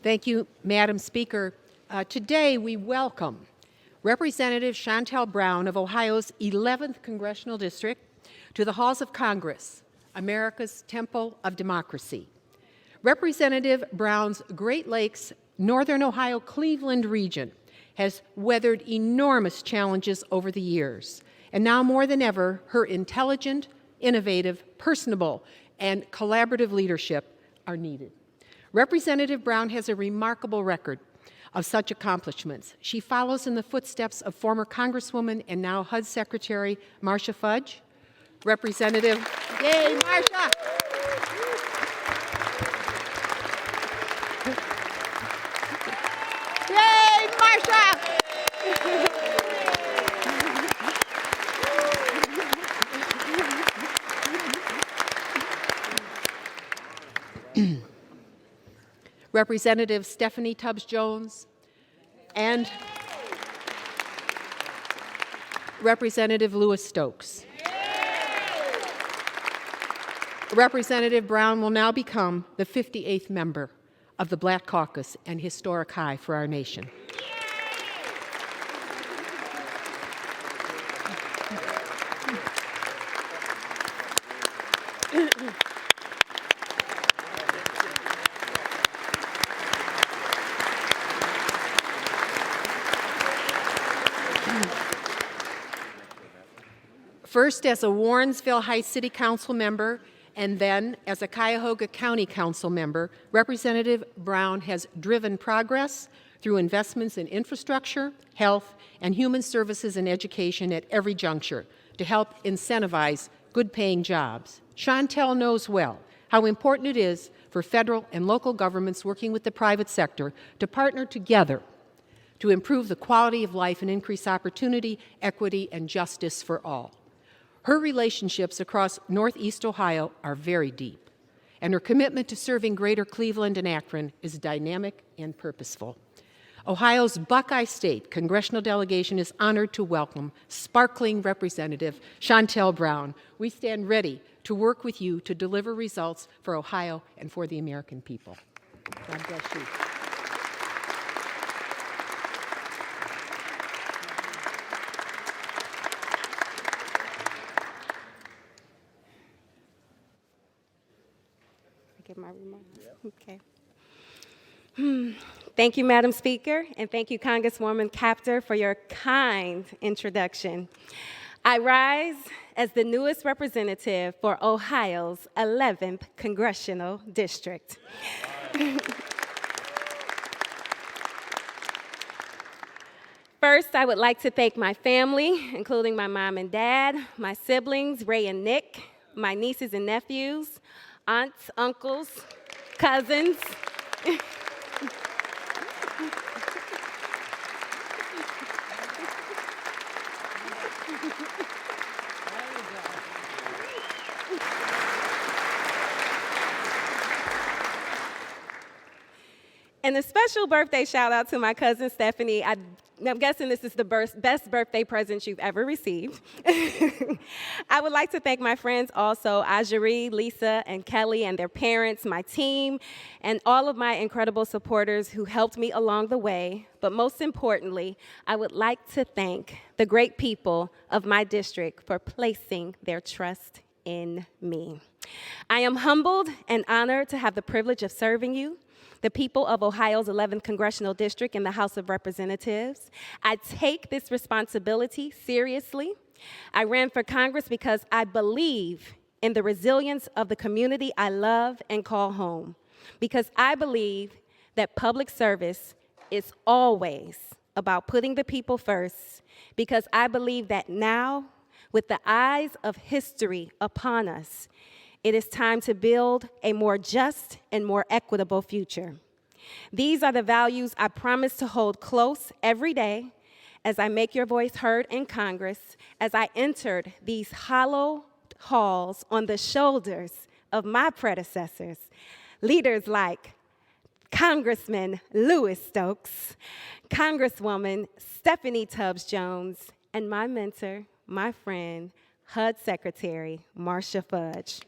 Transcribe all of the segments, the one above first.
Thank you, Madam Speaker. Today we welcome Representative Shontel Brown of Ohio's 11th Congressional District to the halls of Congress, America's Temple of Democracy. Representative Brown's Great Lakes, Northern Ohio, Cleveland region has weathered enormous challenges over the years, and now more than ever, her intelligent, innovative, personable, and collaborative leadership are needed. Representative Brown has a remarkable record of such accomplishments. She follows in the footsteps of former Congresswoman and now HUD Secretary Marcia Fudge. Representative, yay, Marcia! Yay, Marcia! Representative Stephanie Tubbs Jones and Representative Louis Stokes. Representative Brown will now become the 58th member of the Black Caucus, an historic high for our nation. First as a Warrensville Heights City Council member and then as a Cuyahoga County Council member, Representative Brown has driven progress through investments in infrastructure, health, and human services and education at every juncture to help incentivize good-paying jobs. Shontel knows well how important it is for federal and local governments working with the private sector to partner together to improve the quality of life and increase opportunity, equity, and justice for all. Her relationships across Northeast Ohio are very deep, and her commitment to serving Greater Cleveland and Akron is dynamic and purposeful. Ohio's Buckeye State congressional delegation is honored to welcome sparkling Representative Shontel Brown. We stand ready to work with you to deliver results for Ohio and for the American people. God bless you. Give my remarks. Okay. Thank you, Madam Speaker, and thank you, Congresswoman Capter, for your kind introduction. I rise as the newest representative for Ohio's 11th Congressional District. First, I would like to thank my family, including my mom and dad, my siblings, Ray and Nick, my nieces and nephews, aunts, uncles, cousins. And a special birthday shout out to my cousin Stephanie. I'm guessing this is the best birthday present you've ever received. I would like to thank my friends also, Ajari, Lisa, and Kelly, and their parents, my team, and all of my incredible supporters who helped me along the way. But most importantly, I would like to thank the great people of my district for placing their trust in me. I am humbled and honored to have the privilege of serving you, the people of Ohio's 11th Congressional District in the House of Representatives. I take this responsibility seriously. I ran for Congress because I believe in the resilience of the community I love and call home, because I believe that public service is always about putting the people first, because I believe that now, with the eyes of history upon us, it is time to build a more just and more equitable future. These are the values I promise to hold close every day as I make your voice heard in Congress, as I entered these hollow halls on the shoulders of my predecessors, leaders like Congressman Louis Stokes, Congresswoman Stephanie Tubbs Jones, and my mentor, my friend, HUD Secretary Marcia Fudge.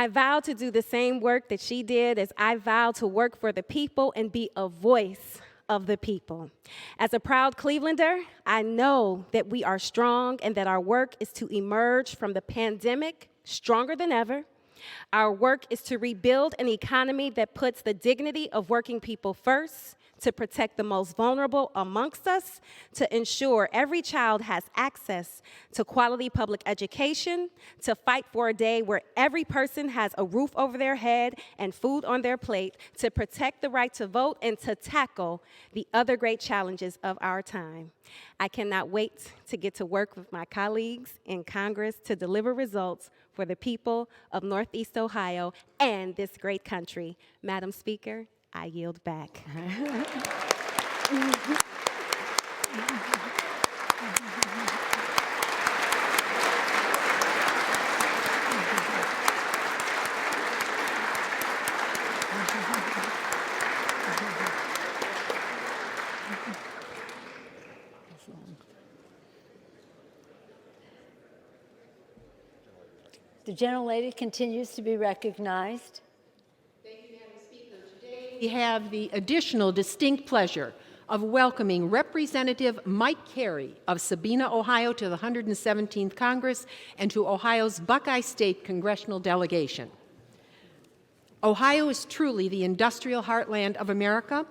I vow to do the same work that she did as I vow to work for the people and be a voice of the people. As a proud Clevelander, I know that we are strong and that our work is to emerge from the pandemic stronger than ever. Our work is to rebuild an economy that puts the dignity of working people first, to protect the most vulnerable amongst us, to ensure every child has access to quality public education, to fight for a day where every person has a roof over their head and food on their plate, to protect the right to vote, and to tackle the other great challenges of our time. I cannot wait to get to work with my colleagues in Congress to deliver results for the people of Northeast Ohio and this great country. Madam Speaker, I yield back. The gentlelady continues to be recognized. We have the additional distinct pleasure of welcoming Representative Mike Carey of Sabina, Ohio, to the 117th Congress and to Ohio's Buckeye State Congressional Delegation. Ohio is truly the industrial heartland of America,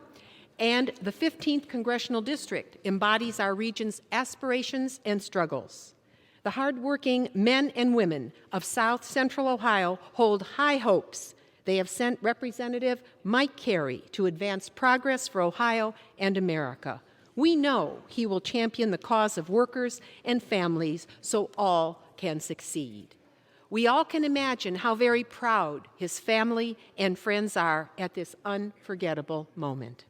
and the 15th Congressional District embodies our region's aspirations and struggles. The hardworking men and women of South Central Ohio hold high hopes. They have sent Representative Mike Carey to advance progress for Ohio and America. We know he will champion the cause of workers and families so all can succeed. We all can imagine how very proud his family and friends are at this unforgettable moment.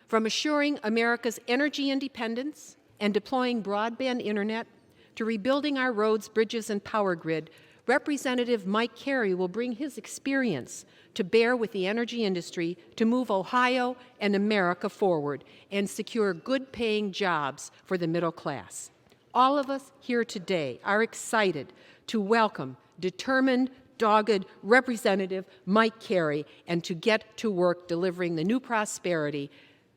From assuring America's energy independence and deploying broadband internet to rebuilding our roads, bridges, and power grid, Representative Mike Carey will bring his experience to bear with the energy industry to move Ohio and America forward and secure good-paying jobs for the middle class. All of us here today are excited to welcome determined, dogged Representative Mike Carey and to get to work delivering the new prosperity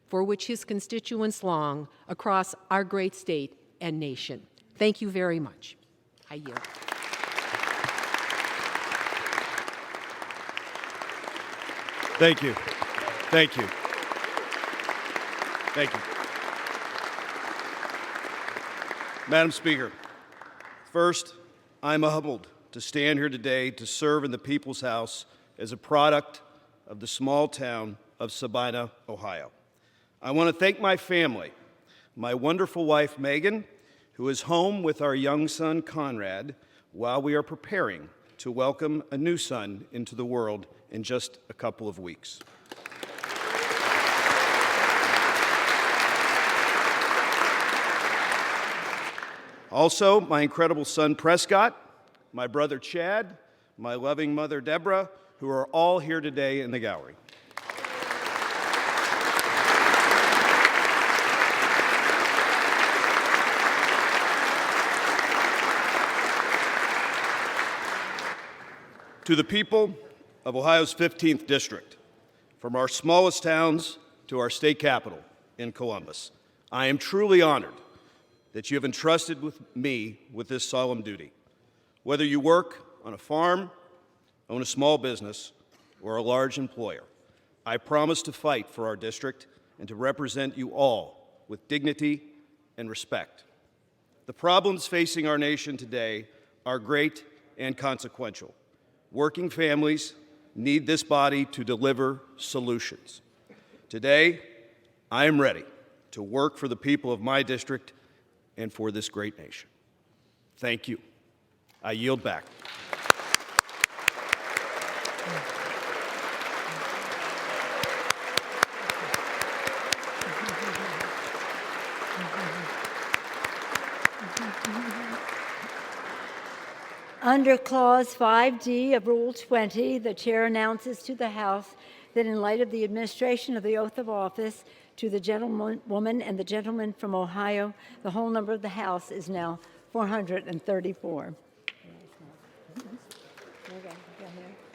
for which his constituents long across our great state and nation. Thank you very much. I yield. Thank you. Thank you. Thank you. Madam Speaker, first, I'm humbled to stand here today to serve in the People's House as a product of the small town of Sabina, Ohio. I want to thank my family, my wonderful wife, Megan, who is home with our young son, Conrad, while we are preparing to welcome a new son into the world in just a couple of weeks. Also, my incredible son, Prescott, my brother, Chad, my loving mother, Deborah, who are all here today in the gallery. To the people of Ohio's 15th District, from our smallest towns to our state capital in Columbus, I am truly honored that you have entrusted me with this solemn duty. Whether you work on a farm, own a small business, or a large employer, I promise to fight for our district and to represent you all with dignity and respect. The problems facing our nation today are great and consequential. Working families need this body to deliver solutions. Today, I am ready to work for the people of my district and for this great nation. Thank you. I yield back. Under Clause 5D of Rule 20, the Chair announces to the House that in light of the administration of the oath of office to the gentlewoman and the gentleman from Ohio, the whole number of the House is now 434. Okay, down here.